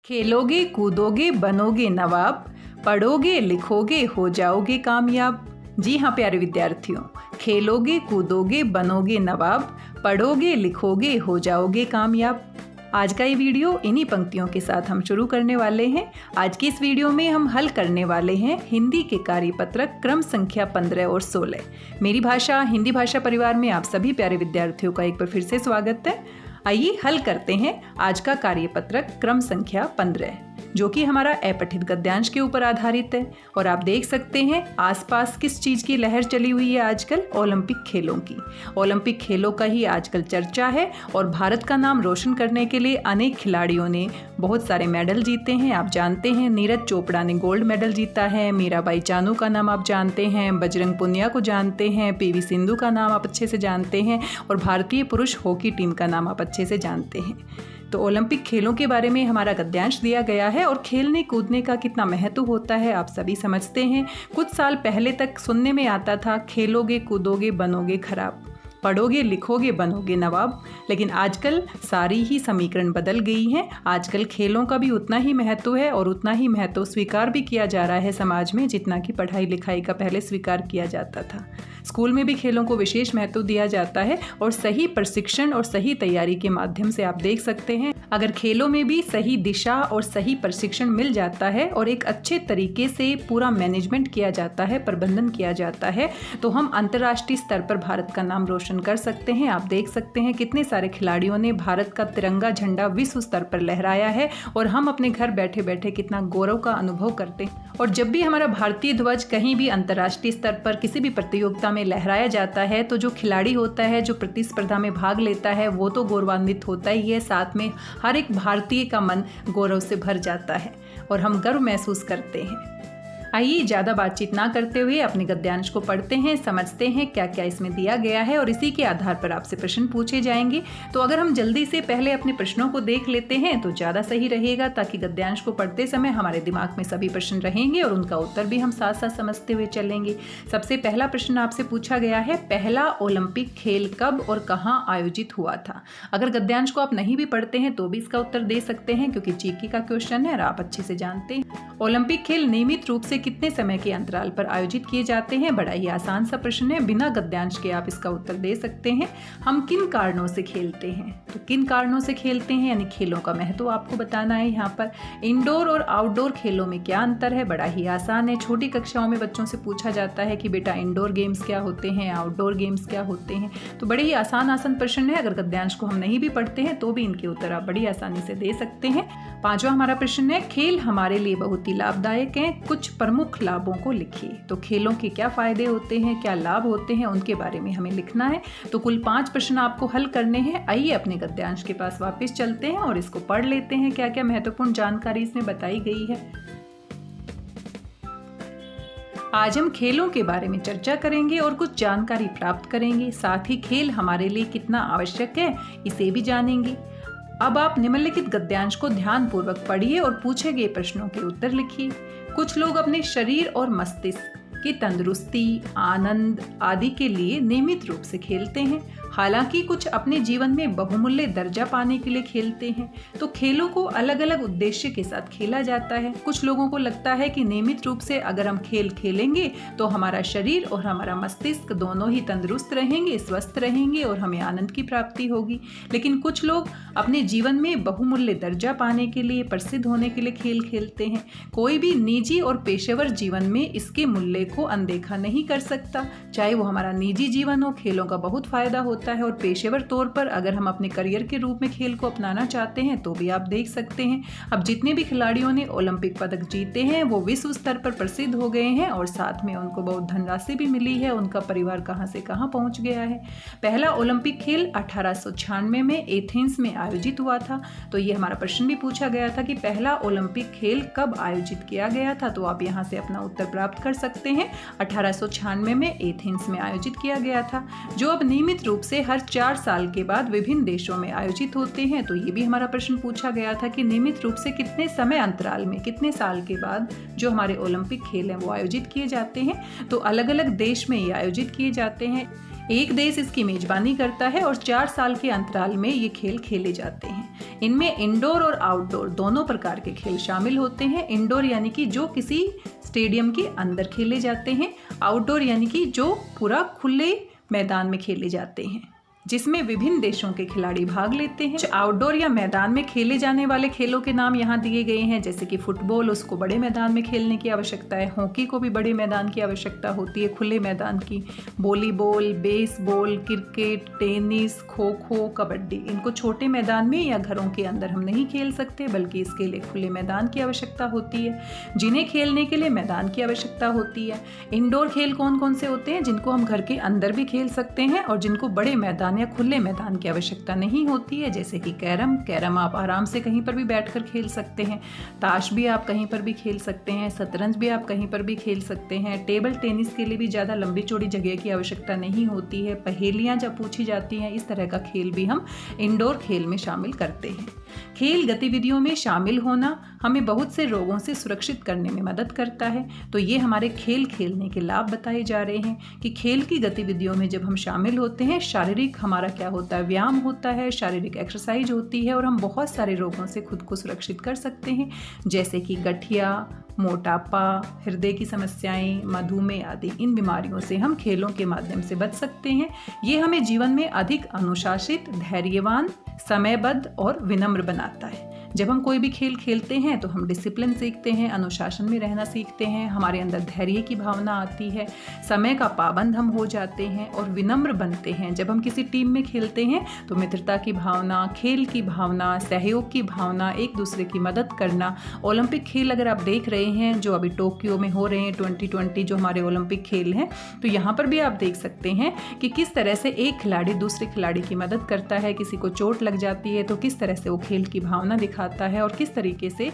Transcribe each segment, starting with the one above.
खेलोगे कूदोगे बनोगे नवाब, पढ़ोगे लिखोगे हो जाओगे कामयाब। जी हाँ प्यारे विद्यार्थियों, खेलोगे कूदोगे बनोगे नवाब, पढ़ोगे लिखोगे हो जाओगे कामयाब। आज का ये वीडियो इन्हीं पंक्तियों के साथ हम शुरू करने वाले हैं। आज की इस वीडियो में हम हल करने वाले हैं हिंदी के कार्यपत्रक क्रम संख्या 15 और 16। मेरी भाषा हिंदी भाषा परिवार में आप सभी प्यारे विद्यार्थियों का एक बार फिर से स्वागत है। आइए हल करते हैं आज का कार्यपत्रक क्रम संख्या 15, जो कि हमारा अपठित गद्यांश के ऊपर आधारित है। और आप देख सकते हैं आसपास किस चीज़ की लहर चली हुई है आजकल, ओलंपिक खेलों की। ओलंपिक खेलों का ही आजकल चर्चा है और भारत का नाम रोशन करने के लिए अनेक खिलाड़ियों ने बहुत सारे मेडल जीते हैं। आप जानते हैं नीरज चोपड़ा ने गोल्ड मेडल जीता है, मीराबाई चानू का नाम आप जानते हैं, बजरंग पुनिया को जानते हैं, पीवी सिंधु का नाम आप अच्छे से जानते हैं और भारतीय पुरुष हॉकी टीम का नाम आप अच्छे से जानते हैं। तो ओलंपिक खेलों के बारे में हमारा गद्यांश दिया गया है और खेलने कूदने का कितना महत्व होता है आप सभी समझते हैं। कुछ साल पहले तक सुनने में आता था खेलोगे कूदोगे बनोगे खराब, पढ़ोगे लिखोगे बनोगे नवाब, लेकिन आजकल सारी ही समीकरण बदल गई हैं। आजकल खेलों का भी उतना ही महत्व है और उतना ही महत्व स्वीकार भी किया जा रहा है समाज में, जितना कि पढ़ाई लिखाई का पहले स्वीकार किया जाता था। स्कूल में भी खेलों को विशेष महत्व दिया जाता है और सही प्रशिक्षण और सही तैयारी के माध्यम से आप देख सकते हैं, अगर खेलों में भी सही दिशा और सही प्रशिक्षण मिल जाता है और एक अच्छे तरीके से पूरा मैनेजमेंट किया जाता है, प्रबंधन किया जाता है, तो हम अंतर्राष्ट्रीय स्तर पर भारत का नाम रोशन कर सकते हैं। आप देख सकते हैं कितने सारे खिलाड़ियों ने भारत का तिरंगा झंडा विश्व स्तर पर लहराया है और हम अपने घर बैठे बैठे कितना गौरव का अनुभव करते हैं। और जब भी हमारा भारतीय ध्वज कहीं भी अंतर्राष्ट्रीय स्तर पर किसी भी प्रतियोगिता में लहराया जाता है, तो जो खिलाड़ी होता है, जो प्रतिस्पर्धा में भाग लेता है, वो तो गौरवान्वित होता ही है, साथ में हर एक भारतीय का मन गौरव से भर जाता है और हम गर्व महसूस करते हैं। आइए ज़्यादा बातचीत ना करते हुए अपने गद्यांश को पढ़ते हैं, समझते हैं क्या क्या इसमें दिया गया है और इसी के आधार पर आपसे प्रश्न पूछे जाएंगे। तो अगर हम जल्दी से पहले अपने प्रश्नों को देख लेते हैं तो ज़्यादा सही रहेगा, ताकि गद्यांश को पढ़ते समय हमारे दिमाग में सभी प्रश्न रहेंगे और उनका उत्तर भी हम साथ साथ समझते हुए चलेंगे। सबसे पहला प्रश्न आपसे पूछा गया है, पहला ओलंपिक खेल कब और कहाँ आयोजित हुआ था। अगर गद्यांश को आप नहीं भी पढ़ते हैं तो भी इसका उत्तर दे सकते हैं, क्योंकि जीके का क्वेश्चन है और आप अच्छे से जानते हैं। ओलंपिक खेल नियमित रूप से कितने समय के अंतराल पर आयोजित किए जाते हैं। बड़ा ही आसान सा प्रश्न है, बिना गद्यांश के आप इसका उत्तर दे सकते हैं। हम किन कारणों से खेलते हैं, तो किन कारणों से खेलते हैं यानी खेलों का महत्व आपको बताना है। यहाँ पर इंडोर और आउटडोर खेलों में क्या अंतर है, बड़ा ही आसान है। छोटी कक्षाओं में बच्चों से पूछा जाता है कि बेटा इंडोर गेम्स क्या होते हैं, आउटडोर गेम्स क्या होते हैं। तो बड़े ही आसान प्रश्न है, अगर गद्यांश को हम नहीं भी पढ़ते हैं तो भी इनके उत्तर आप बड़ी आसानी से दे सकते हैं। पांचवा हमारा प्रश्न है, खेल हमारे लिए बहुत ही लाभदायक है, कुछ प्रमुख लाभों को लिखिए। तो खेलों के क्या फायदे होते हैं, क्या लाभ होते हैं, उनके बारे में हमें लिखना है। तो कुल 5 प्रश्न आपको हल करने हैं। आइए अपने गद्यांश के पास वापस चलते हैं और इसको पढ़ लेते हैं, क्या क्या महत्वपूर्ण जानकारी इसमें बताई गई है। आज हम खेलों के बारे में चर्चा करेंगे और कुछ जानकारी प्राप्त करेंगे, साथ ही खेल हमारे लिए कितना आवश्यक है इसे भी जानेंगे। अब आप निम्नलिखित गद्यांश को ध्यानपूर्वक पढ़िए और पूछे गए प्रश्नों के उत्तर लिखिए। कुछ लोग अपने शरीर और मस्तिष्क की तंदुरुस्ती, आनंद आदि के लिए नियमित रूप से खेलते हैं, हालांकि कुछ अपने जीवन में बहुमूल्य दर्जा पाने के लिए खेलते हैं। तो खेलों को अलग अलग उद्देश्य के साथ खेला जाता है। कुछ लोगों को लगता है कि नियमित रूप से अगर हम खेल खेलेंगे तो हमारा शरीर और हमारा मस्तिष्क दोनों ही तंदुरुस्त रहेंगे, स्वस्थ रहेंगे और हमें आनंद की प्राप्ति होगी। लेकिन कुछ लोग अपने जीवन में बहुमूल्य दर्जा पाने के लिए, प्रसिद्ध होने के लिए खेल खेलते हैं। कोई भी निजी और पेशेवर जीवन में इसके मूल्य को अनदेखा नहीं कर सकता। चाहे वो हमारा निजी जीवन हो, खेलों का बहुत फायदा होता है और पेशेवर तौर पर अगर हम अपने करियर के रूप में खेल को अपनाना चाहते हैं तो भी आप देख सकते हैं। अब जितने भी खिलाड़ियों ने ओलंपिक पदक जीते हैं वो विश्व स्तर पर प्रसिद्ध हो गए हैं और साथ में उनको बहुत धनराशि भी मिली है, उनका परिवार कहां से कहां पहुंच गया है। पहला ओलंपिक खेल 1896 में एथेंस में आयोजित हुआ था। तो ये हमारा प्रश्न भी पूछा गया था कि पहला ओलंपिक खेल कब आयोजित किया गया था, तो आप यहाँ से अपना उत्तर प्राप्त कर सकते हैं। 1896 में एथेंस में आयोजित किया गया था, जो अब नियमित रूप से हर 4 साल के बाद विभिन्न देशों में आयोजित होते हैं। तो ये भी हमारा प्रश्न पूछा गया था कि नियमित रूप से कितने समय अंतराल में, कितने साल के बाद जो हमारे ओलंपिक खेल हैं वो आयोजित किए जाते हैं। तो अलग अलग देश में ये आयोजित किए जाते हैं। एक देश इसकी मेजबानी करता है और 4 साल के अंतराल में ये खेल खेले जाते हैं। इनमें इंडोर और आउटडोर दोनों प्रकार के खेल शामिल होते हैं। इंडोर यानी कि जो किसी स्टेडियम के अंदर खेले जाते हैं, आउटडोर यानी कि जो पूरा खुले मैदान में खेले जाते हैं, जिसमें विभिन्न देशों के खिलाड़ी भाग लेते हैं। आउटडोर या मैदान में खेले जाने वाले खेलों के नाम यहाँ दिए गए हैं, जैसे कि फुटबॉल, उसको बड़े मैदान में खेलने की आवश्यकता है। हॉकी को भी बड़े मैदान की आवश्यकता होती है, खुले मैदान की। Volleyball, baseball, cricket, tennis, kho kho, kabaddi, इनको छोटे मैदान में या घरों के अंदर हम नहीं खेल सकते, बल्कि इसके लिए खुले मैदान की आवश्यकता होती है, जिन्हें खेलने के लिए मैदान की आवश्यकता होती है। इंडोर खेल कौन कौन से होते हैं? जिनको हम घर के अंदर भी खेल सकते हैं और जिनको बड़े मैदान या खुले मैदान की आवश्यकता नहीं होती है, जैसे कि कैरम आप आराम से कहीं पर भी बैठकर खेल सकते हैं। ताश भी आप कहीं पर भी खेल सकते हैं। शतरंज भी आप कहीं पर भी खेल सकते हैं। टेबल टेनिस के लिए भी ज़्यादा लंबी चौड़ी जगह की आवश्यकता नहीं होती है। पहेलियाँ जब पूछी जाती हैं, इस तरह का खेल भी हम इंडोर खेल में शामिल करते हैं। खेल गतिविधियों में शामिल होना हमें बहुत से रोगों से सुरक्षित करने में मदद करता है। तो ये हमारे खेल खेलने के लाभ बताए जा रहे हैं कि खेल की गतिविधियों में जब हम शामिल होते हैं, शारीरिक हमारा क्या होता है, व्यायाम होता है, शारीरिक एक्सरसाइज होती है और हम बहुत सारे रोगों से खुद को सुरक्षित कर सकते हैं, जैसे कि गठिया, मोटापा, हृदय की समस्याएं, मधुमेह आदि। इन बीमारियों से हम खेलों के माध्यम से बच सकते हैं। ये हमें जीवन में अधिक अनुशासित, धैर्यवान, समयबद्ध और विनम्र बनाता है। जब हम कोई भी खेल खेलते हैं तो हम डिसिप्लिन सीखते हैं, अनुशासन में रहना सीखते हैं, हमारे अंदर धैर्य की भावना आती है, समय का पाबंद हम हो जाते हैं और विनम्र बनते हैं। जब हम किसी टीम में खेलते हैं तो मित्रता की भावना, खेल की भावना, सहयोग की भावना, एक दूसरे की मदद करना। ओलंपिक खेल अगर आप देख रहे हैं जो अभी टोक्यो में हो रहे हैं, 2020 जो हमारे ओलंपिक खेल हैं, तो यहाँ पर भी आप देख सकते हैं कि किस तरह से एक खिलाड़ी दूसरे खिलाड़ी की मदद करता है। किसी को चोट लग जाती है तो किस तरह से वो खेल की भावना दिखाता है और किस तरीके से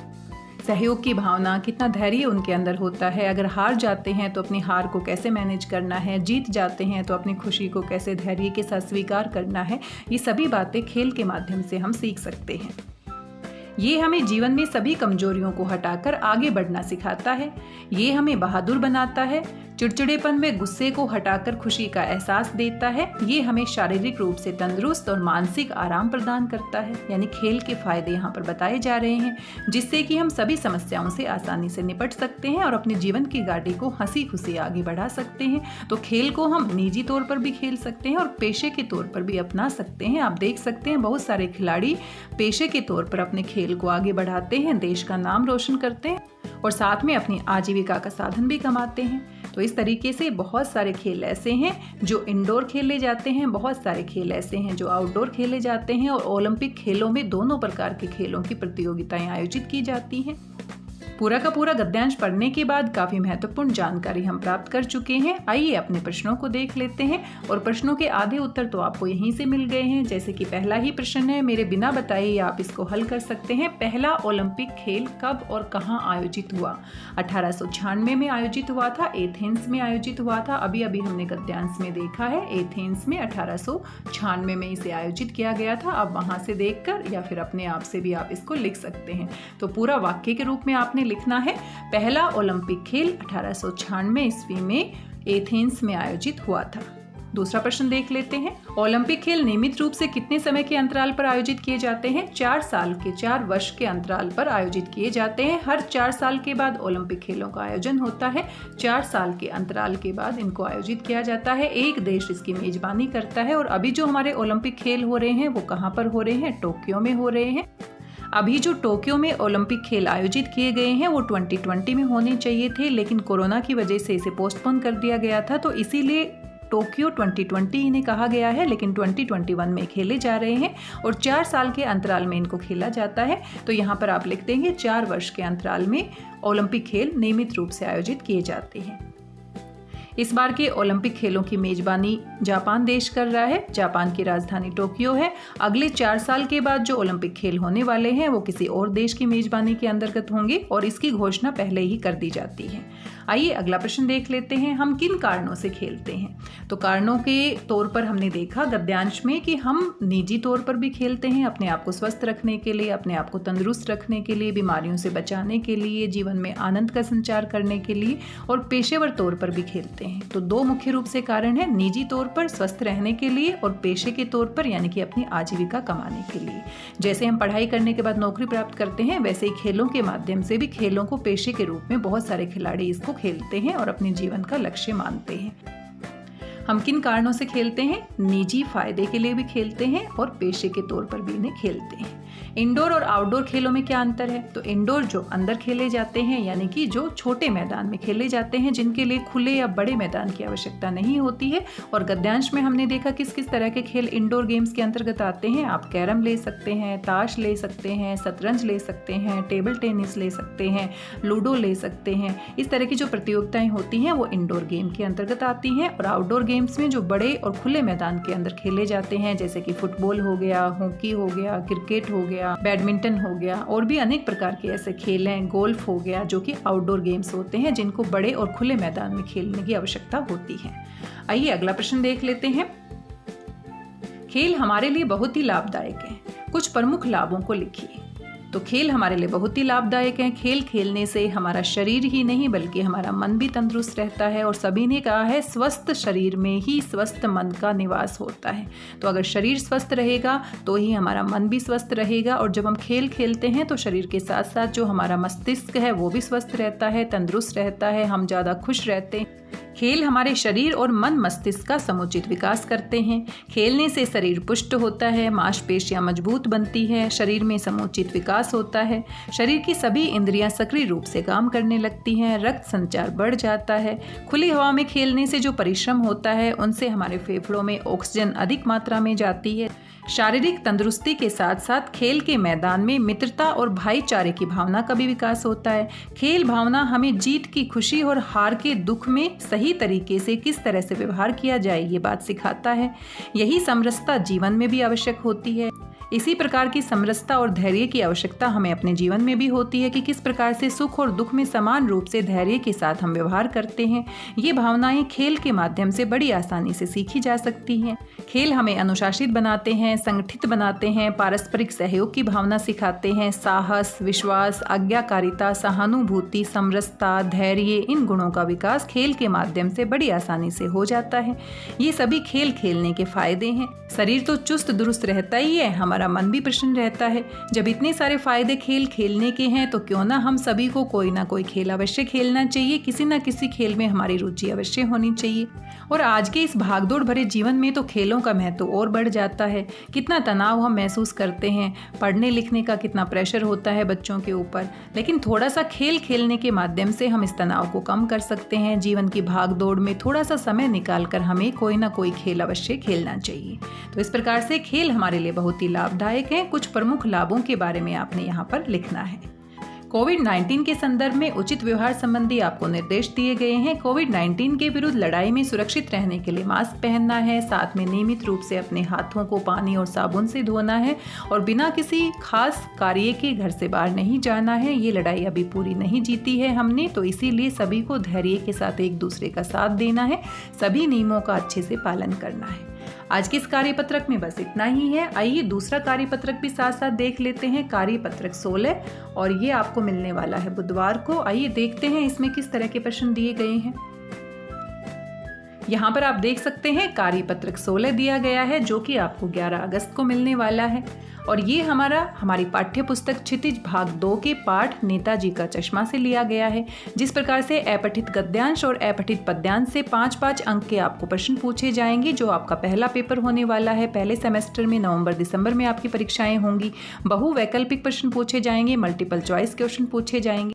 सहयोग की भावना, कितना धैर्य उनके अंदर होता है। अगर हार जाते हैं तो अपनी हार को कैसे मैनेज करना है, जीत जाते हैं तो अपनी खुशी को कैसे धैर्य के साथ स्वीकार करना है, ये सभी बातें खेल के माध्यम से हम सीख सकते हैं। ये हमें जीवन में सभी कमजोरियों को हटाकर आगे बढ़ना सिखाता है। ये हमें बहादुर बनाता है, चिड़चिड़ेपन में गुस्से को हटाकर खुशी का एहसास देता है। ये हमें शारीरिक रूप से तंदुरुस्त और मानसिक आराम प्रदान करता है। यानी खेल के फायदे यहाँ पर बताए जा रहे हैं, जिससे कि हम सभी समस्याओं से आसानी से निपट सकते हैं और अपने जीवन की गाड़ी को हंसी खुशी आगे बढ़ा सकते हैं। तो खेल को हम निजी तौर पर भी खेल सकते हैं और पेशे के तौर पर भी अपना सकते हैं। आप देख सकते हैं बहुत सारे खिलाड़ी पेशे के तौर पर अपने खेल को आगे बढ़ाते हैं, देश का नाम रोशन करते हैं और साथ में अपनी आजीविका का साधन भी कमाते हैं। तो इस तरीके से बहुत सारे खेल ऐसे हैं जो इंडोर खेले जाते हैं, बहुत सारे खेल ऐसे हैं जो आउटडोर खेले जाते हैं और ओलंपिक खेलों में दोनों प्रकार के खेलों की प्रतियोगिताएं आयोजित की जाती हैं। पूरा का पूरा गद्यांश पढ़ने के बाद काफ़ी महत्वपूर्ण जानकारी हम प्राप्त कर चुके हैं। आइए अपने प्रश्नों को देख लेते हैं और प्रश्नों के आधे उत्तर तो आपको यहीं से मिल गए हैं। जैसे कि पहला ही प्रश्न है, मेरे बिना बताए आप इसको हल कर सकते हैं। पहला ओलंपिक खेल कब और कहाँ आयोजित हुआ? 1896 में आयोजित हुआ था, एथेंस में आयोजित हुआ था। अभी अभी हमने गद्यांश में देखा है, एथेंस में 1896 में इसे आयोजित किया गया था। अब वहाँ से देखकर या फिर अपने आप से भी आप इसको लिख सकते हैं। तो पूरा वाक्य के रूप में आपने लिखना है, पहला ओलंपिक खेल 1896 ईस्वी में एथेंस में आयोजित हुआ था। दूसरा प्रश्न देख लेते हैं, ओलंपिक खेल नियमित रूप से कितने समय के अंतराल पर आयोजित किए जाते हैं? 4 साल के 4 वर्ष के अंतराल पर आयोजित किए जाते हैं। हर 4 साल के बाद ओलंपिक खेलों का आयोजन होता है। 4 साल के अंतराल के बाद इनको आयोजित किया जाता है। एक देश इसकी मेजबानी करता है और अभी जो हमारे ओलंपिक खेल हो रहे हैं वो कहाँ पर हो रहे हैं? टोक्यो में हो रहे हैं। अभी जो टोक्यो में ओलंपिक खेल आयोजित किए गए हैं वो 2020 में होने चाहिए थे, लेकिन कोरोना की वजह से इसे पोस्टपोन कर दिया गया था, तो इसीलिए टोक्यो 2020 इन्हें कहा गया है, लेकिन 2021 में खेले जा रहे हैं और 4 साल के अंतराल में इनको खेला जाता है। तो यहाँ पर आप लिख देंगे 4 वर्ष के अंतराल में ओलंपिक खेल नियमित रूप से आयोजित किए जाते हैं। इस बार के ओलंपिक खेलों की मेजबानी जापान देश कर रहा है। जापान की राजधानी टोक्यो है। अगले 4 साल के बाद जो ओलंपिक खेल होने वाले हैं वो किसी और देश की मेजबानी के अंतर्गत होंगे और इसकी घोषणा पहले ही कर दी जाती है। आइए अगला प्रश्न देख लेते हैं, हम किन कारणों से खेलते हैं? तो कारणों के तौर पर हमने देखा गद्यांश में कि हम निजी तौर पर भी खेलते हैं, अपने आप को स्वस्थ रखने के लिए, अपने आप को तंदुरुस्त रखने के लिए, बीमारियों से बचाने के लिए, जीवन में आनंद का संचार करने के लिए, और पेशेवर तौर पर भी खेलते हैं। खेलते हैं? तो दो मुख्य रूप से कारण है, निजी तौर पर स्वस्थ रहने के लिए और पेशे के तौर पर यानी कि अपनी आजीविका कमाने के लिए। जैसे हम पढ़ाई करने के बाद नौकरी प्राप्त करते हैं, वैसे ही खेलों के माध्यम से भी खेलों को पेशे के रूप में बहुत सारे खिलाड़ी इसको खेलते हैं और अपने जीवन का लक्ष्य मानते हैं। हम किन कारणों से खेलते हैं? निजी फायदे के लिए भी खेलते हैं और पेशे के तौर पर भी इन्हें खेलते हैं। इंडोर और आउटडोर खेलों में क्या अंतर है? तो इंडोर जो अंदर खेले जाते हैं यानी कि जो छोटे मैदान में खेले जाते हैं, जिनके लिए खुले या बड़े मैदान की आवश्यकता नहीं होती है। और गद्यांश में हमने देखा किस किस तरह के खेल इंडोर गेम्स के अंतर्गत आते हैं। आप कैरम ले सकते हैं, ताश ले सकते हैं, शतरंज ले सकते हैं, टेबल टेनिस ले सकते हैं, लूडो ले सकते हैं। इस तरह की जो प्रतियोगिताएं होती हैं वो इंडोर गेम के अंतर्गत आती हैं। और आउटडोर गेम्स में जो बड़े और खुले मैदान के अंदर खेले जाते हैं, जैसे कि फुटबॉल हो गया, हॉकी हो गया, क्रिकेट हो गया, बैडमिंटन हो गया और भी अनेक प्रकार के ऐसे खेल हैं, गोल्फ हो गया, जो कि आउटडोर गेम्स होते हैं जिनको बड़े और खुले मैदान में खेलने की आवश्यकता होती है। आइए अगला प्रश्न देख लेते हैं। खेल हमारे लिए बहुत ही लाभदायक है, कुछ प्रमुख लाभों को लिखिए। तो खेल हमारे लिए बहुत ही लाभदायक है। खेल खेलने से हमारा शरीर ही नहीं बल्कि हमारा मन भी तंदुरुस्त रहता है। और सभी ने कहा है स्वस्थ शरीर में ही स्वस्थ मन का निवास होता है। तो अगर शरीर स्वस्थ रहेगा तो ही हमारा मन भी स्वस्थ रहेगा। और जब हम खेल खेलते हैं तो शरीर के साथ साथ जो हमारा मस्तिष्क है वो भी स्वस्थ रहता है, तंदुरुस्त रहता है, हम ज़्यादा खुश रहते हैं। खेल हमारे शरीर और मन मस्तिष्क का समुचित विकास करते हैं। खेलने से शरीर पुष्ट होता है, मांसपेशियां मजबूत बनती है, शरीर में समुचित विकास होता है, शरीर की सभी इंद्रियां सक्रिय रूप से काम करने लगती हैं, रक्त संचार बढ़ जाता है। खुली हवा में खेलने से जो परिश्रम होता है उनसे हमारे फेफड़ों में ऑक्सीजन अधिक मात्रा में जाती है। शारीरिक तंदुरुस्ती के साथ साथ खेल के मैदान में मित्रता और भाईचारे की भावना का भी विकास होता है। खेल भावना हमें जीत की खुशी और हार के दुख में सही तरीके से किस तरह से व्यवहार किया जाए ये बात सिखाता है। यही समरसता जीवन में भी आवश्यक होती है। इसी प्रकार की समरसता और धैर्य की आवश्यकता हमें अपने जीवन में भी होती है कि किस प्रकार से सुख और दुख में समान रूप से धैर्य के साथ हम व्यवहार करते हैं। ये भावनाएं खेल के माध्यम से बड़ी आसानी से सीखी जा सकती हैं। खेल हमें अनुशासित बनाते हैं, संगठित बनाते हैं, पारस्परिक सहयोग की भावना सिखाते हैं, साहस, विश्वास, आज्ञाकारिता, सहानुभूति, समरसता, धैर्य, इन गुणों का विकास खेल के माध्यम से बड़ी आसानी से हो जाता है। ये सभी खेल खेलने के फायदे हैं। शरीर तो चुस्त दुरुस्त रहता ही है, हमारा मन भी प्रसन्न रहता है। जब इतने सारे फायदे खेल खेलने के हैं तो क्यों ना हम सभी को कोई ना कोई खेल अवश्य खेलना चाहिए। किसी ना किसी खेल में हमारी रुचि अवश्य होनी चाहिए। और आज के इस भागदौड़ भरे जीवन में तो खेलों का महत्व और बढ़ जाता है। कितना तनाव हम महसूस करते हैं, पढ़ने लिखने का कितना प्रेशर होता है बच्चों के ऊपर, लेकिन थोड़ा सा खेल खेलने के माध्यम से हम इस तनाव को कम कर सकते हैं। जीवन की भागदौड़ में थोड़ा सा समय निकालकर हमें कोई ना कोई खेल अवश्य खेलना चाहिए। तो इस प्रकार से खेल हमारे लिए बहुत ही लाभदायक है। कुछ प्रमुख लाभों के बारे में आपने यहाँ पर लिखना है। कोविड-19 के संदर्भ में उचित व्यवहार संबंधी आपको निर्देश दिए गए हैं। कोविड-19 के विरुद्ध लड़ाई में सुरक्षित रहने के लिए मास्क पहनना है, साथ में नियमित रूप से अपने हाथों को पानी और साबुन से धोना है और बिना किसी खास कार्य के घर से बाहर नहीं जाना है। ये लड़ाई अभी पूरी नहीं जीती है हमने, तो इसीलिए सभी को धैर्य के साथ एक दूसरे का साथ देना है, सभी नियमों का अच्छे से पालन करना है। आज के इस कार्यपत्रक में बस इतना ही है। आइए दूसरा कार्यपत्रक भी साथ साथ देख लेते हैं, कार्यपत्रक 16, और ये आपको मिलने वाला है बुधवार को। आइए देखते हैं इसमें किस तरह के प्रश्न दिए गए हैं। यहाँ पर आप देख सकते हैं कार्यपत्रक 16 दिया गया है जो कि आपको 11 अगस्त को मिलने वाला है। और ये हमारी पाठ्य पुस्तक क्षितिज भाग 2 के पाठ नेताजी का चश्मा से लिया गया है। जिस प्रकार से अपठित गद्यांश और अपठित पद्यांश से 5-5 अंक के आपको प्रश्न पूछे जाएंगे, जो आपका पहला पेपर होने वाला है। पहले सेमेस्टर में नवंबर-दिसंबर में आपकी परीक्षाएं होंगी। बहुवैकल्पिक प्रश्न पूछे जाएंगे, मल्टीपल चॉइस क्वेश्चन पूछे जाएंगे।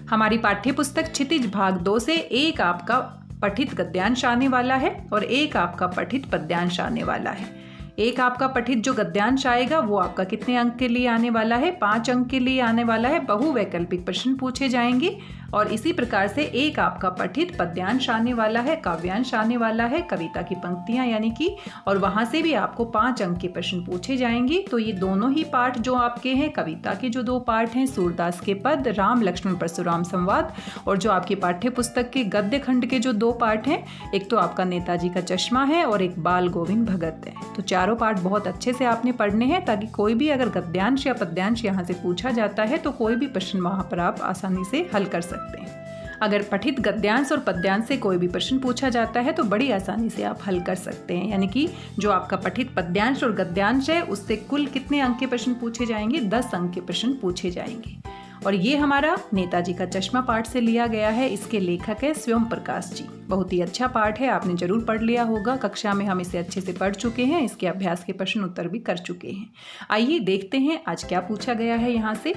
हमारी पाठ्य पुस्तक क्षितिज भाग 2 से एक आपका पठित गद्यांश आने वाला है और एक आपका पठित पद्यांश आने वाला है। एक आपका पठित जो गद्यांश आएगा वो आपका कितने अंक के लिए आने वाला है? 5 अंक के लिए आने वाला है। बहुवैकल्पिक प्रश्न पूछे जाएंगे। और इसी प्रकार से एक आपका पठित पद्यांश आने वाला है, काव्यांश आने वाला है, कविता की पंक्तियां यानी कि, और वहां से भी आपको 5 अंक के प्रश्न पूछे जाएंगे। तो ये दोनों ही पाठ जो आपके हैं, कविता के जो 2 पाठ हैं, सूरदास के पद, राम लक्ष्मण परशुराम संवाद, और जो आपकी पाठ्य पुस्तक के गद्य खंड के जो 2 पाठ हैं, एक तो आपका नेताजी का चश्मा है और एक बाल गोविंद भगत है। तो चारों पाठ बहुत अच्छे से आपने पढ़ने हैं, ताकि कोई भी अगर गद्यांश या पद्यांश यहाँ से पूछा जाता है तो कोई भी प्रश्न वहाँ पर आप आसानी से हल कर सकते हैं। अगर पठित गद्यांश और पद्यांश से कोई भी प्रश्न पूछा जाता है तो बड़ी आसानी से आप हल कर सकते हैं। यानी कि जो आपका पठित पद्यांश और गद्यांश है उससे कुल कितने अंक के प्रश्न पूछे जाएंगे? 10 अंक के प्रश्न पूछे जाएंगे। और ये हमारा नेताजी का चश्मा पाठ से लिया गया है। इसके लेखक है स्वयं प्रकाश जी। बहुत ही अच्छा पाठ है, आपने जरूर पढ़ लिया होगा। कक्षा में हम इसे अच्छे से पढ़ चुके हैं, इसके अभ्यास के प्रश्न उत्तर भी कर चुके हैं। आइए देखते हैं आज क्या पूछा गया है यहाँ से।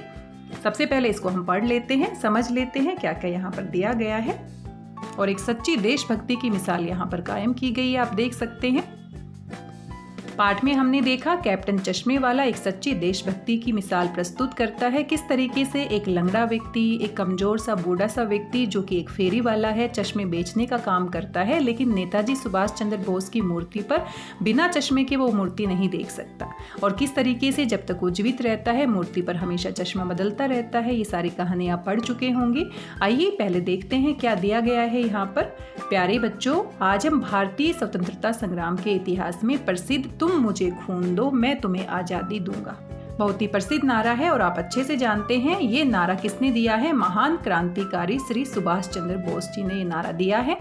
सबसे पहले इसको हम पढ़ लेते हैं, समझ लेते हैं क्या क्या यहाँ पर दिया गया है। और एक सच्ची देशभक्ति की मिसाल यहाँ पर कायम की गई है, आप देख सकते हैं। पाठ में हमने देखा कैप्टन चश्मे वाला एक सच्ची देशभक्ति की मिसाल प्रस्तुत करता है। किस तरीके से एक लंगड़ा व्यक्ति, एक कमजोर सा बूढ़ा सा व्यक्ति जो कि एक फेरी वाला है, चश्मे बेचने का काम करता है, लेकिन नेताजी सुभाष चंद्र बोस की मूर्ति पर बिना चश्मे के वो मूर्ति नहीं देख सकता। और किस तरीके से जब तक वो जीवित रहता है मूर्ति पर हमेशा चश्मा बदलता रहता है। ये सारी कहानी आप पढ़ चुके होंगे। आइए पहले देखते हैं क्या दिया गया है यहाँ पर। प्यारे बच्चों, आज हम भारतीय स्वतंत्रता संग्राम के इतिहास में प्रसिद्ध तुम मुझे खून दो मैं तुम्हें आजादी दूंगा बहुत ही प्रसिद्ध नारा है और आप अच्छे से जानते हैं ये नारा किसने दिया है? महान क्रांतिकारी श्री सुभाष चंद्र बोस जी ने ये नारा दिया है।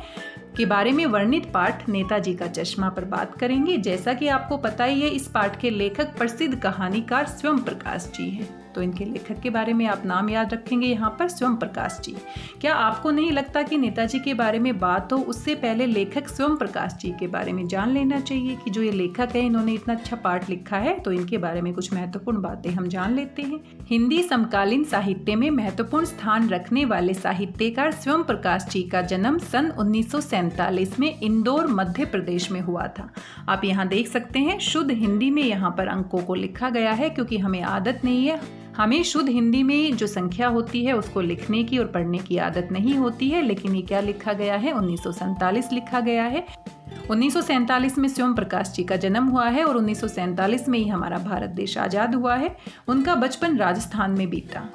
के बारे में वर्णित पाठ नेताजी का चश्मा पर बात करेंगे। जैसा कि आपको पता ही है इस पाठ के लेखक प्रसिद्ध कहानीकार स्वयं प्रकाश जी हैं। तो इनके लेखक के बारे में आप नाम याद रखेंगे यहाँ पर, स्वयं प्रकाश जी। क्या आपको नहीं लगता कि नेताजी के बारे में बात हो उससे पहले लेखक स्वयं प्रकाश जी के बारे में जान लेना चाहिए कि जो ये लेखक है इन्होंने इतना अच्छा पाठ लिखा है, तो इनके बारे में कुछ महत्वपूर्ण बातें हम जान लेते हैं। हिंदी समकालीन साहित्य में महत्वपूर्ण स्थान रखने वाले साहित्यकार स्वयं प्रकाश जी का जन्म सन 1947 में इंदौर मध्य प्रदेश में हुआ था। आप यहाँ देख सकते हैं शुद्ध हिंदी में यहाँ पर अंकों को लिखा गया है, क्योंकि हमें आदत नहीं है, हमें शुद्ध हिंदी में जो संख्या होती है उसको लिखने की और पढ़ने की आदत नहीं होती है। लेकिन ये क्या लिखा गया है? 1947 लिखा गया है। 1947 में स्वयं प्रकाश जी का जन्म हुआ है और 1947 में ही हमारा भारत देश आज़ाद हुआ है। उनका बचपन राजस्थान में बीता।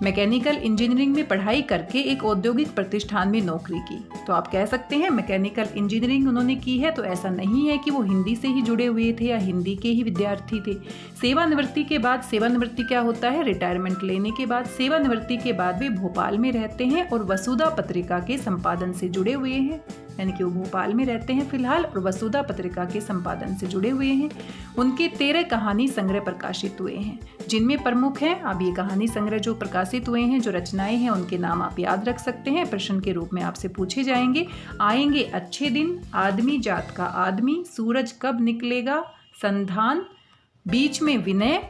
मैकेनिकल इंजीनियरिंग में पढ़ाई करके एक औद्योगिक प्रतिष्ठान में नौकरी की। तो आप कह सकते हैं मैकेनिकल इंजीनियरिंग उन्होंने की है, तो ऐसा नहीं है कि वो हिंदी से ही जुड़े हुए थे या हिंदी के ही विद्यार्थी थे। सेवानिवृत्ति के बाद, सेवानिवृत्ति क्या होता है? रिटायरमेंट लेने के बाद, सेवानिवृत्ति के बाद वे भोपाल में रहते हैं और वसुधा पत्रिका के संपादन से जुड़े हुए हैं। यानी कि वो भोपाल में रहते हैं फिलहाल और वसुधा पत्रिका के संपादन से जुड़े हुए हैं। उनके 13 कहानी संग्रह प्रकाशित हुए हैं, जिनमें प्रमुख हैं, अब ये कहानी संग्रह जो प्रकाशित हुए हैं, जो रचनाएं हैं उनके नाम आप याद रख सकते हैं, प्रश्न के रूप में आपसे पूछे जाएंगे। आएंगे अच्छे दिन, आदमी जात का आदमी, सूरज कब निकलेगा, संधान, बीच में विनय,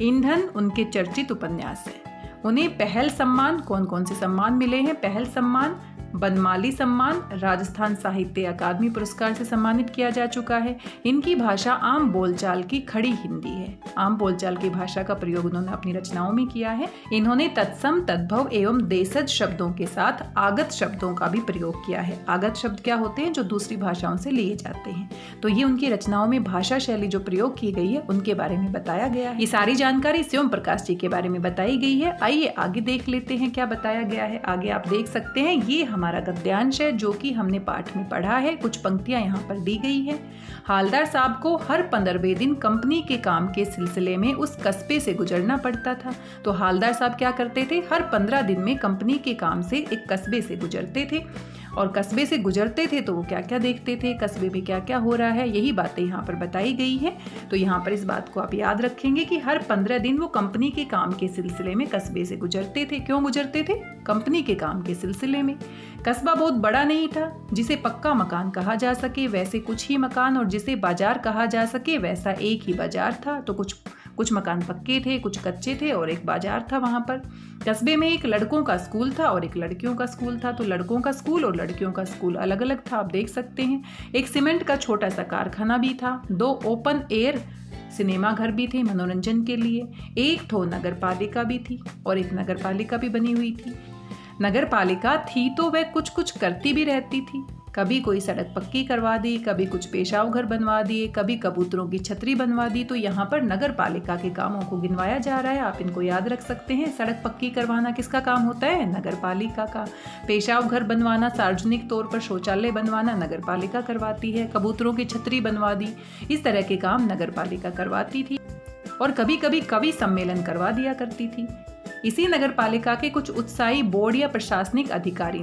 ईंधन उनके चर्चित उपन्यास है। उन्हें पहल सम्मान, कौन कौन से सम्मान मिले हैं? पहल सम्मान, बनमाली सम्मान, राजस्थान साहित्य अकादमी पुरस्कार से सम्मानित किया जा चुका है। इनकी भाषा आम बोलचाल की खड़ी हिंदी है। आम बोलचाल की भाषा का प्रयोग उन्होंने अपनी रचनाओं में किया है। इन्होंने तत्सम, तद्भव एवं देशज शब्दों के साथ आगत शब्दों का भी प्रयोग किया है। आगत शब्द क्या होते हैं? जो दूसरी भाषाओं से लिए जाते हैं। तो ये उनकी रचनाओं में भाषा शैली जो प्रयोग की गई है उनके बारे में बताया गया है। ये सारी जानकारी स्वयं प्रकाश जी के बारे में बताई गई है। आइए आगे देख लेते हैं क्या बताया गया है। आगे आप देख सकते हैं ये हमारा गद्यांश है जो कि हमने पाठ में पढ़ा है। कुछ पंक्तियां यहाँ पर दी गई है। हालदार साहब को हर 15वें दिन कंपनी के काम के सिलसिले में उस कस्बे से गुजरना पड़ता था। तो हालदार साहब क्या करते थे? हर 15 दिन में कंपनी के काम से एक कस्बे से गुजरते थे और कस्बे से गुजरते थे तो वो क्या क्या देखते थे, कस्बे में क्या क्या हो रहा है, यही बातें यहाँ पर बताई गई है। तो यहाँ पर इस बात को आप याद रखेंगे कि हर 15 दिन वो कंपनी के काम के सिलसिले में कस्बे से गुजरते थे। क्यों गुजरते थे? कंपनी के काम के सिलसिले में। कस्बा बहुत बड़ा नहीं था, जिसे पक्का मकान कहा जा सके वैसे कुछ ही मकान, और जिसे बाजार कहा जा सके वैसा एक ही बाजार था। तो कुछ मकान पक्के थे, कुछ कच्चे थे और एक बाजार था वहाँ पर। कस्बे में एक लड़कों का स्कूल था और एक लड़कियों का स्कूल था। तो लड़कों का स्कूल और लड़कियों का स्कूल अलग अलग था, आप देख सकते हैं। एक सीमेंट का छोटा सा कारखाना भी था। 2 ओपन एयर सिनेमा घर भी थे मनोरंजन के लिए। एक ठो नगर पालिका भी थी और एक नगर पालिका भी बनी हुई थी। नगर पालिका थी तो वह कुछ कुछ करती भी रहती थी। कभी कोई सड़क पक्की करवा दी, कभी कुछ पेशाव घर बनवा दिए, कभी कबूतरों की छतरी बनवा दी। तो यहाँ पर नगर पालिका के कामों को गिनवाया जा रहा है, आप इनको याद रख सकते हैं। सड़क पक्की करवाना किसका काम होता है? नगर पालिका का। पेशाव घर बनवाना, सार्वजनिक तौर पर शौचालय बनवाना नगर पालिका करवाती है। कबूतरों की छतरी बनवा दी, इस तरह के काम नगर पालिका करवाती थी। और कभी कभी कवि सम्मेलन करवा दिया करती थी। इसी नगरपालिका के कुछ उत्साही बोर्ड या प्रशासनिक अधिकारी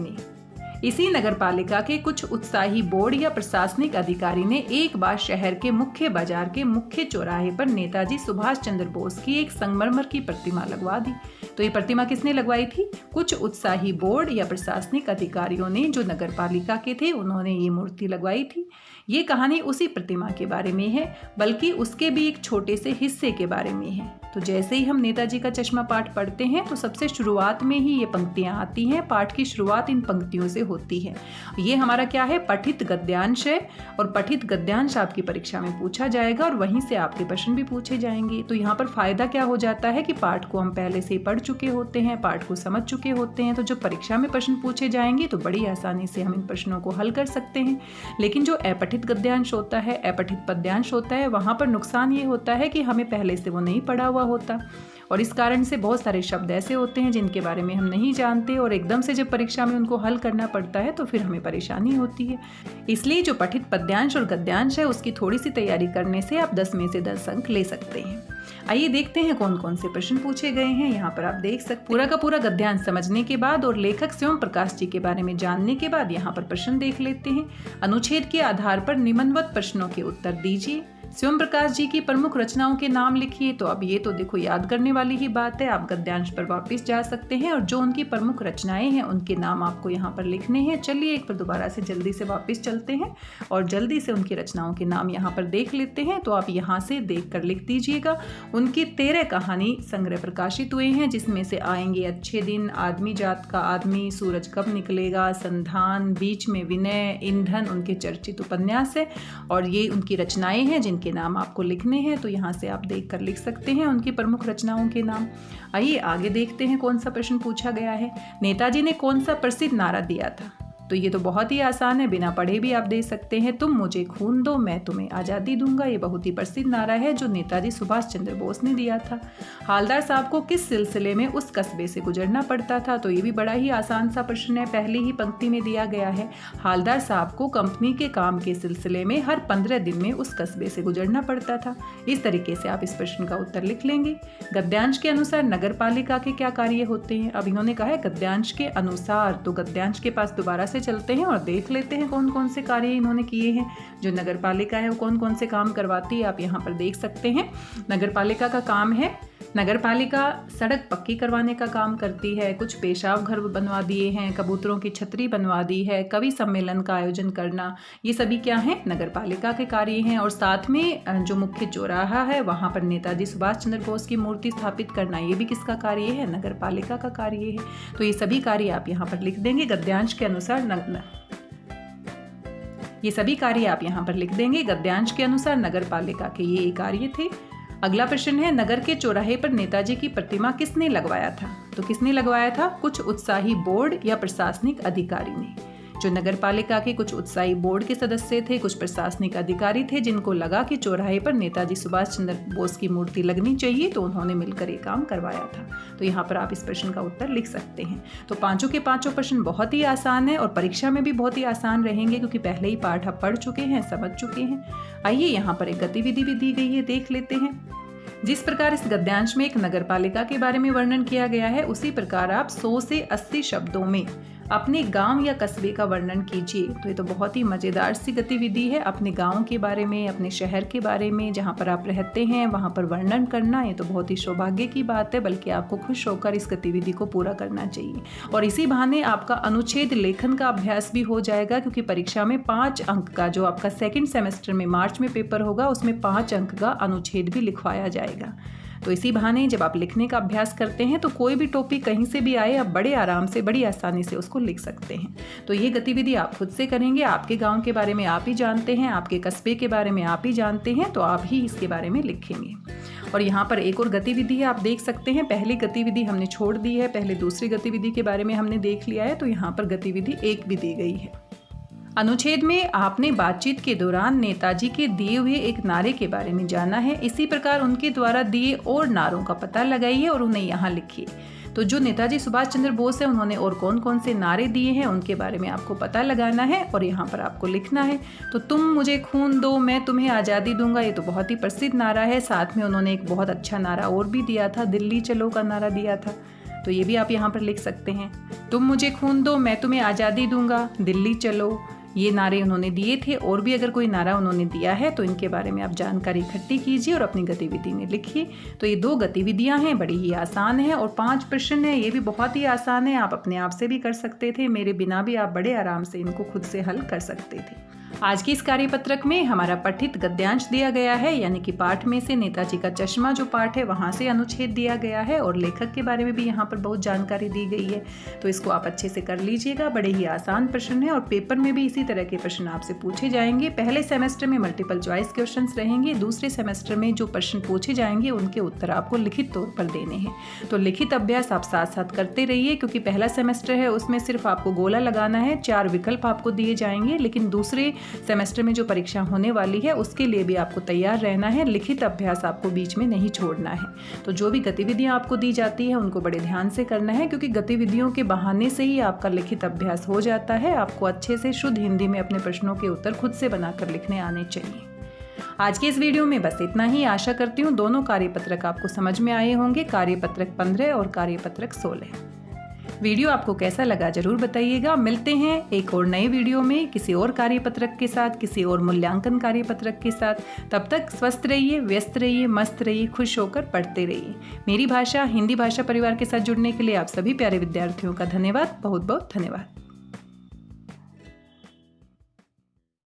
ने एक बार शहर के मुख्य बाजार के मुख्य चौराहे पर नेताजी सुभाष चंद्र बोस की एक संगमरमर की प्रतिमा लगवा दी। तो ये प्रतिमा किसने लगवाई थी? कुछ उत्साही बोर्ड या प्रशासनिक अधिकारियों ने, जो नगरपालिका के थे, उन्होंने ये मूर्ति लगवाई थी। ये कहानी उसी प्रतिमा के बारे में है, बल्कि उसके भी एक छोटे से हिस्से के बारे में है। तो जैसे ही हम नेताजी का चश्मा पाठ पढ़ते हैं तो सबसे शुरुआत में ही ये पंक्तियां आती हैं। पाठ की शुरुआत इन पंक्तियों से होती है। ये हमारा क्या है? पठित गद्यांश है, और पठित गद्यांश आपकी परीक्षा में पूछा जाएगा और वहीं से आपके प्रश्न भी पूछे जाएंगे। तो यहाँ पर फायदा क्या हो जाता है कि पाठ को हम पहले से पढ़ चुके होते हैं, पाठ को समझ चुके होते हैं, तो जब परीक्षा में प्रश्न पूछे जाएंगे तो बड़ी आसानी से हम इन प्रश्नों को हल कर सकते हैं। लेकिन जो अपठित गद्यांश होता है, अपठित पद्यांश होता है, वहाँ पर नुकसान ये होता है कि हमें पहले से वो नहीं पढ़ा हुआ होता, और इस कारण से बहुत सारे शब्द ऐसे होते हैं जिनके बारे में हम नहीं जानते, और एकदम से जब परीक्षा में उनको हल करना पड़ता है तो फिर हमें परेशानी होती है। इसलिए जो पठित पद्यांश और गद्यांश है उसकी थोड़ी सी तैयारी करने से आप 10 में से 10 अंक ले सकते हैं। आइए देखते हैं कौन कौन से प्रश्न पूछे गए हैं। यहाँ पर आप देख सकते हैं। पूरा का पूरा गद्यांश समझने के बाद और लेखक स्वयं प्रकाश जी के बारे में जानने के बाद यहाँ पर प्रश्न देख लेते हैं। अनुच्छेद के आधार पर निम्नवत प्रश्नों के उत्तर दीजिए। स्वयं प्रकाश जी की प्रमुख रचनाओं के नाम लिखिए। तो अब ये तो देखो याद करने वाली ही बात है, आप गद्यांश पर वापस जा सकते हैं और जो उनकी प्रमुख रचनाएं हैं उनके नाम आपको यहाँ पर लिखने हैं। चलिए एक बार दोबारा से जल्दी से वापस चलते हैं और जल्दी से उनकी रचनाओं के नाम यहाँ पर देख लेते हैं। तो आप यहाँ से देख कर लिख दीजिएगा। उनकी 13 कहानी संग्रह प्रकाशित हुए हैं, जिसमें से आएंगे अच्छे दिन, आदमी जात का आदमी, सूरज कब निकलेगा, संधान, बीच में विनय, ईंधन उनके चर्चित उपन्यास है और ये उनकी रचनाएं हैं जिनके नाम आपको लिखने हैं। तो यहाँ से आप देखकर लिख सकते हैं उनकी प्रमुख रचनाओं के नाम। आइए आगे देखते हैं कौन सा प्रश्न पूछा गया है। नेताजी ने कौन सा प्रसिद्ध नारा दिया था? तो ये तो बहुत ही आसान है, बिना पढ़े भी आप दे सकते हैं। तुम मुझे खून दो, मैं तुम्हें आज़ादी दूंगा। ये बहुत ही प्रसिद्ध नारा है जो नेताजी सुभाष चंद्र बोस ने दिया था। हालदार साहब को किस सिलसिले में उस कस्बे से गुजरना पड़ता था? तो ये भी बड़ा ही आसान सा प्रश्न है, पहली ही पंक्ति में दिया गया है। हालदार साहब को कंपनी के काम के सिलसिले में हर 15 दिन में उस कस्बे से गुजरना पड़ता था। इस तरीके से आप इस प्रश्न का उत्तर लिख लेंगे। गद्यांश के अनुसार नगर पालिका के क्या कार्य होते हैं? अब इन्होंने कहा है गद्यांश के अनुसार, तो गद्यांश के पास दोबारा से चलते हैं और देख लेते हैं कौन कौन से कार्य इन्होंने किए हैं। जो नगर पालिका है वो कौन कौन से काम करवाती है, आप यहाँ पर देख सकते हैं। नगर पालिका का काम है, नगर पालिका सड़क पक्की करवाने का काम करती है, कुछ पेशाब घर बनवा दिए हैं, कबूतरों की छतरी बनवा दी है, कवि सम्मेलन का आयोजन करना, ये सभी क्या है? नगर पालिका के कार्य हैं। और साथ में जो मुख्य चौराहा है वहाँ पर नेताजी सुभाष चंद्र बोस की मूर्ति स्थापित करना, ये भी किसका कार्य है? नगर पालिका का कार्य है। तो ये सभी कार्य आप यहाँ पर लिख देंगे। गद्यांश के अनुसार ये सभी कार्य आप यहाँ पर लिख देंगे। गद्यांश के अनुसार नगर पालिका के ये कार्य थे। अगला प्रश्न है, नगर के चौराहे पर नेताजी की प्रतिमा किसने लगवाया था? तो किसने लगवाया था? कुछ उत्साही बोर्ड या प्रशासनिक अधिकारी ने। जो नगर पालिका के कुछ उत्साही बोर्ड के सदस्य थे, कुछ प्रशासनिक अधिकारी थे, जिनको लगा कि चौराहे पर नेताजी सुभाष चंद्र बोस की मूर्ति लगनी चाहिए, तो उन्होंने मिलकर ये काम करवाया था। तो यहाँ पर आप इस प्रश्न का उत्तर लिख सकते हैं। तो पांचों के पांचों प्रश्न बहुत ही आसान है और परीक्षा में भी बहुत ही आसान रहेंगे, क्योंकि पहले ही पाठ आप पढ़ चुके हैं, समझ चुके हैं। आइए यहाँ पर एक गतिविधि भी दी गई है, देख लेते हैं। जिस प्रकार इस गद्यांश में एक नगर पालिका के बारे में वर्णन किया गया है, उसी प्रकार आप 100 से 80 शब्दों में अपने गांव या कस्बे का वर्णन कीजिए। तो ये तो बहुत ही मज़ेदार सी गतिविधि है। अपने गांव के बारे में, अपने शहर के बारे में, जहां पर आप रहते हैं वहां पर वर्णन करना, ये तो बहुत ही सौभाग्य की बात है। बल्कि आपको खुश होकर इस गतिविधि को पूरा करना चाहिए। और इसी बहाने आपका अनुच्छेद लेखन का अभ्यास भी हो जाएगा, क्योंकि परीक्षा में 5 अंक का, जो आपका सेकेंड सेमेस्टर में मार्च में पेपर होगा, उसमें 5 अंक का अनुच्छेद भी लिखवाया जाएगा। तो इसी बहाने जब आप लिखने का अभ्यास करते हैं तो कोई भी टॉपिक कहीं से भी आए, आप बड़े आराम से, बड़ी आसानी से उसको लिख सकते हैं। तो ये गतिविधि आप खुद से करेंगे। आपके गांव के बारे में आप ही जानते हैं, आपके कस्बे के बारे में आप ही जानते हैं, तो आप ही इसके बारे में लिखेंगे। और यहाँ पर एक और गतिविधि है, आप देख सकते हैं। पहली गतिविधि हमने छोड़ दी है, पहले दूसरी गतिविधि के बारे में हमने देख लिया है, तो यहाँ पर गतिविधि 1 भी दी गई है। अनुच्छेद में आपने बातचीत के दौरान नेताजी के दिए हुए एक नारे के बारे में जाना है। इसी प्रकार उनके द्वारा दिए और नारों का पता लगाइए और उन्हें यहाँ लिखिए। तो जो नेताजी सुभाष चंद्र बोस है, उन्होंने और कौन कौन से नारे दिए हैं उनके बारे में आपको पता लगाना है और यहाँ पर आपको लिखना है। तो तुम मुझे खून दो, मैं तुम्हें आज़ादी दूंगा, ये तो बहुत ही प्रसिद्ध नारा है। साथ में उन्होंने एक बहुत अच्छा नारा और भी दिया था, दिल्ली चलो का नारा दिया था। तो ये भी आप यहाँ पर लिख सकते हैं। तुम मुझे खून दो, मैं तुम्हें आज़ादी दूंगा, दिल्ली चलो। ये नारे उन्होंने दिए थे। और भी अगर कोई नारा उन्होंने दिया है तो इनके बारे में आप जानकारी इकट्ठी कीजिए और अपनी गतिविधि में लिखिए। तो ये 2 गतिविधियां हैं, बड़ी ही आसान है। और 5 प्रश्न है, ये भी बहुत ही आसान है, आप अपने आप से भी कर सकते थे, मेरे बिना भी आप बड़े आराम से इनको खुद से हल कर सकते थे। आज की इस कार्यपत्रक में हमारा पठित गद्यांश दिया गया है, यानी कि पाठ में से नेताजी का चश्मा जो पाठ है वहाँ से अनुच्छेद दिया गया है और लेखक के बारे में भी यहाँ पर बहुत जानकारी दी गई है। तो इसको आप अच्छे से कर लीजिएगा, बड़े ही आसान प्रश्न है और पेपर में भी इसी तरह के प्रश्न आपसे पूछे जाएंगे। पहले सेमेस्टर में मल्टीपल चॉइस क्वेश्चन रहेंगे, दूसरे सेमेस्टर में जो प्रश्न पूछे जाएंगे उनके उत्तर आपको लिखित तौर पर देने हैं। तो लिखित अभ्यास आप साथ साथ करते रहिए, क्योंकि पहला सेमेस्टर है उसमें सिर्फ आपको गोला लगाना है, 4 विकल्प आपको दिए जाएंगे। लेकिन दूसरे सेमेस्टर में जो परीक्षा होने वाली है उसके लिए भी आपको तैयार रहना है, लिखित अभ्यास आपको बीच में नहीं छोड़ना है। तो जो भी गतिविधियां आपको दी जाती है उनको बड़े ध्यान से करना है, क्योंकि गतिविधियों के बहाने से ही आपका लिखित अभ्यास हो जाता है। आपको अच्छे से शुद्ध हिंदी में अपने प्रश्नों के उत्तर खुद से बनाकर लिखने आने चाहिए। आज के इस वीडियो में बस इतना ही। आशा करती हूँ दोनों कार्यपत्रक आपको समझ में आए होंगे, कार्यपत्रक 15 और कार्यपत्रक 16। वीडियो आपको कैसा लगा जरूर बताइएगा। मिलते हैं एक और नए वीडियो में किसी और कार्यपत्रक के साथ, किसी और मूल्यांकन कार्यपत्रक के साथ। तब तक स्वस्थ रहिए, व्यस्त रहिए, मस्त रहिए, खुश होकर पढ़ते रहिए। मेरी भाषा हिंदी भाषा परिवार के साथ जुड़ने के लिए आप सभी प्यारे विद्यार्थियों का धन्यवाद, बहुत बहुत धन्यवाद।